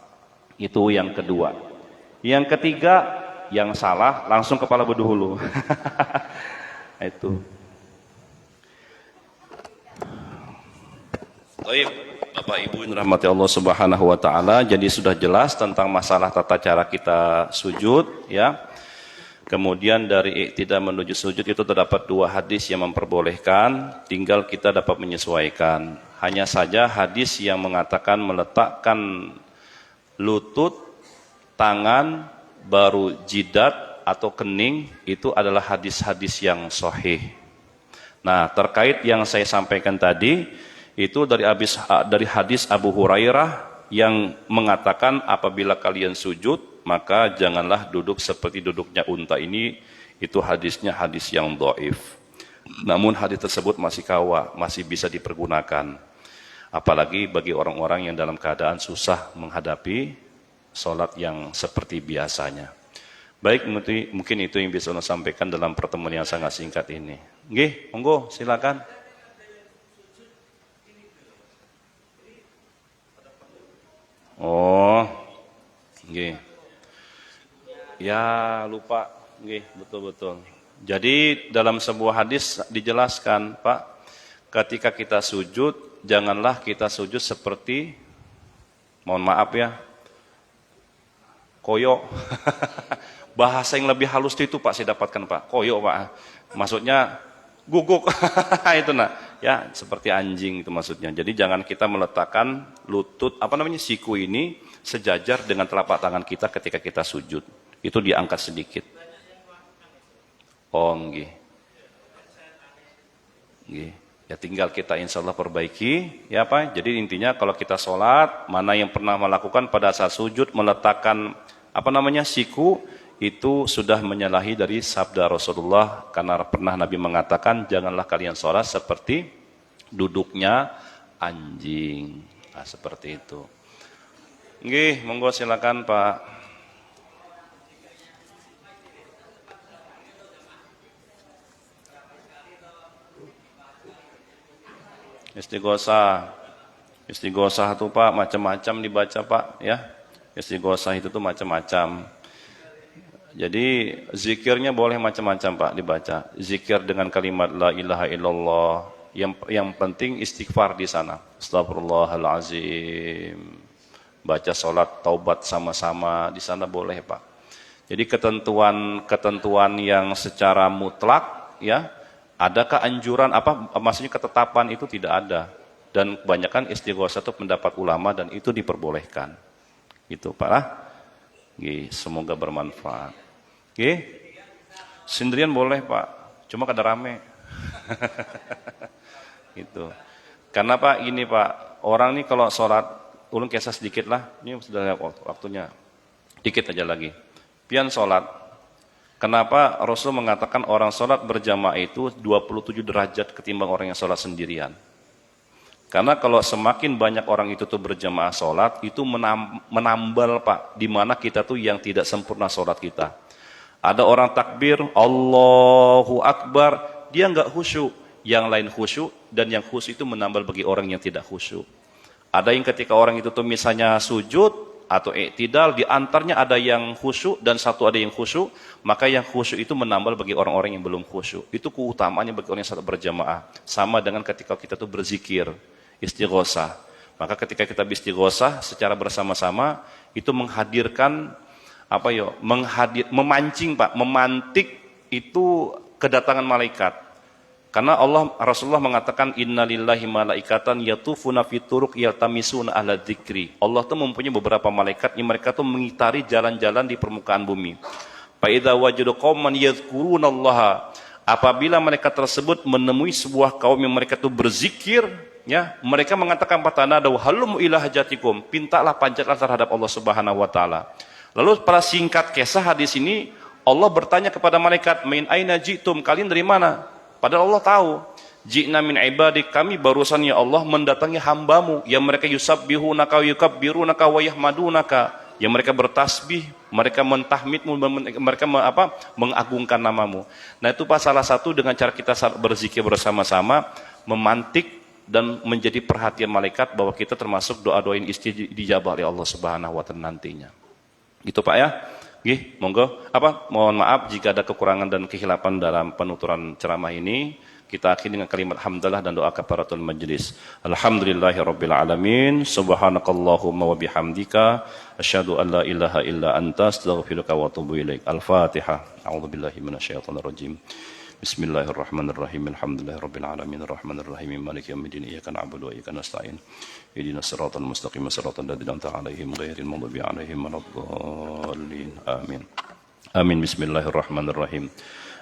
Speaker 3: Itu yang kedua. Yang ketiga, yang salah langsung kepala berduhulu. Itu. Baik, Bapak Ibu yang dirahmati Allah Subhanahu wa taala, jadi sudah jelas tentang masalah tata cara kita sujud ya. Kemudian dari i'tidal menuju sujud itu terdapat dua hadis yang memperbolehkan, tinggal kita dapat menyesuaikan. Hanya saja hadis yang mengatakan meletakkan lutut, tangan, baru jidat atau kening, itu adalah hadis-hadis yang sahih. Nah, terkait yang saya sampaikan tadi, itu dari hadis Abu Hurairah yang mengatakan apabila kalian sujud, maka janganlah duduk seperti duduknya unta ini. Itu hadisnya hadis yang dhaif. Namun hadis tersebut masih masih bisa dipergunakan. Apalagi bagi orang-orang yang dalam keadaan susah menghadapi sholat yang seperti biasanya. Baik, mungkin itu yang bisa saya sampaikan dalam pertemuan yang sangat singkat ini. Nggih, monggo silakan. Oh, nggih. Ya, lupa. Nggih, betul-betul. Jadi dalam sebuah hadis dijelaskan, Pak, ketika kita sujud, janganlah kita sujud seperti, mohon maaf ya, koyo. Bahasa yang lebih halus itu Pak saya dapatkan Pak, koyo Pak. Maksudnya guguk. Itu nah, ya seperti anjing itu maksudnya. Jadi jangan kita meletakkan lutut siku ini sejajar dengan telapak tangan kita ketika kita sujud. Itu diangkat sedikit. Oh nggih. Nggih. Ya tinggal kita insya Allah perbaiki, ya Pak. Jadi intinya kalau kita sholat, mana yang pernah melakukan pada saat sujud meletakkan siku, itu sudah menyalahi dari sabda Rasulullah, karena pernah Nabi mengatakan janganlah kalian sholat seperti duduknya anjing. Nah, seperti itu. Nggih, monggo silakan Pak. Istighosah itu Pak macam-macam dibaca Pak ya. Istighosah itu tuh macam-macam. Jadi zikirnya boleh macam-macam Pak dibaca. Zikir dengan kalimat la ilaha illallah. Yang penting istighfar di sana. Astagfirullahalazim. Baca salat taubat sama-sama di sana boleh Pak. Jadi ketentuan yang secara mutlak ya, adakah anjuran maksudnya ketetapan itu tidak ada. Dan kebanyakan istighosah itu pendapat ulama dan itu diperbolehkan. Gitu Pak. Semoga bermanfaat. Sendirian boleh Pak, cuma kada rame. Gitu. Karena Pak ini Pak, orang ini kalau sholat, ulun kisah sedikit lah, ini sudah waktunya, dikit aja lagi. Pian sholat, kenapa Rasul mengatakan orang sholat berjamaah itu 27 derajat ketimbang orang yang sholat sendirian? Karena kalau semakin banyak orang itu tuh berjamaah sholat, itu menambal Pak, di mana kita tuh yang tidak sempurna sholat kita. Ada orang takbir, Allahu Akbar, dia enggak khusyuk, yang lain khusyuk, dan yang khusyuk itu menambal bagi orang yang tidak khusyuk. Ada yang ketika orang itu tuh misalnya sujud, atau i'tidal, di antaranya ada yang khusyuk, dan satu ada yang khusyuk, maka yang khusyuk itu menambal bagi orang-orang yang belum khusyuk. Itu keutamaannya bagi orang yang sholat berjamaah. Sama dengan ketika kita tuh berzikir. Istighosah. Maka ketika kita istighosah secara bersama-sama itu menghadirkan memancing Pak, memantik itu kedatangan malaikat. Karena Rasulullah mengatakan innalillahi malaikatan yatufuna fi turuq yaltamisuna ahla dzikri. Allah tuh mempunyai beberapa malaikat yang mereka tuh mengitari jalan-jalan di permukaan bumi. Fa idza wajadu qauman yadhkurunallaha, apabila mereka tersebut menemui sebuah kaum yang mereka tuh berzikir, ya, mereka mengatakan patanadaw halum ila hajatikum, pintalah panjatlah terhadap Allah Subhanahu wa taala. Lalu pada singkat kisah hadis ini Allah bertanya kepada malaikat, "Min aina ji'tum?" Kalian dari mana? Padahal Allah tahu. "Ji'na min ibadik," kami barusan ya Allah mendatangi hambamu yang mereka yusabbihunaka wa yukabbirunaka wa yahmadunaka, yang mereka bertasbih, mereka mentahmidmu, mereka mengagungkan namamu. Nah itu Pak salah satu dengan cara kita berzikir bersama-sama memantik dan menjadi perhatian malaikat bahwa kita termasuk doa-doa yang dijabah oleh Allah Subhanahu wa taala nantinya. Gitu Pak ya. Nggih, monggo. Mohon maaf jika ada kekurangan dan kehilapan dalam penuturan ceramah ini. Kita akhiri dengan kalimat hamdalah dan doa kafaratul majlis. Alhamdulillahirabbil alamin. Subhanakallahumma wa bihamdika asyhadu an la ilaha illa anta astaghfiruka wa atubu ilaik. Al-Fatihah. A'udzubillahi minasyaitonir rajim. Bismillahirrahmanirrahim. Alhamdulillahirabbil alamin arrahmanir rahim maliki yaumiddin iyyaka na'budu wa iyyaka nasta'in. Ihdinas siratal mustaqim siratal ladzina an'amta 'alaihim ghairil maghdubi 'alaihim waladdallin. Amin. Amin. Bismillahirrahmanirrahim.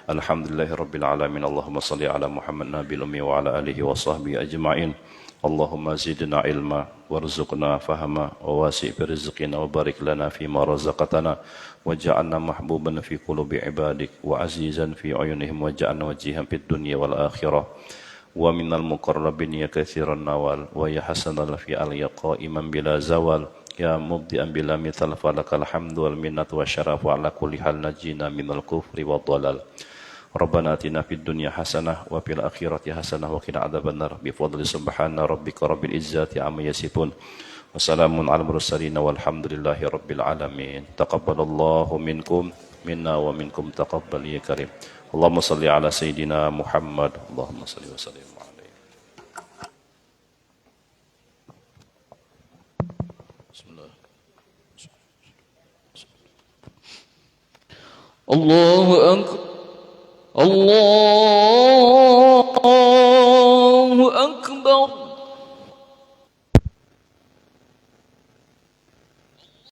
Speaker 3: Alhamdulillahirabbil alamin. Allahumma shalli ala Muhammad nabil ummi wa ala alihi wa sahbihi ajma'in. Allahumma zidna ilma warzuqna fahma wa wasi' fi rizqina wa barik lana fi ma razaqtana waj'alna mahbuban fi qulubi ibadik wa azizan fi uyunihim waj'alna wajihan fid dunya wal akhirah wa minal muqarrabin ya katsiran nawal wa ya hasanal fi al yaqaiman bila zawal يا مبدئا بلا مثال فلك الحمد والمنة والشرف على كل حال نجينا من الكفر والضلال ربنا آتنا في الدنيا حسنة وفي الآخرة حسنة وقنا عذاب النار بفضل سبحان ربك رب العزة عما يصفون وسلام على المرسلين والحمد لله رب العالمين تقبل الله منكم منا ومنكم تقبل يا كريم اللهم صل على سيدنا محمد اللهم صل وسلم عليه بسم الله
Speaker 4: الله أكبر الله أكبر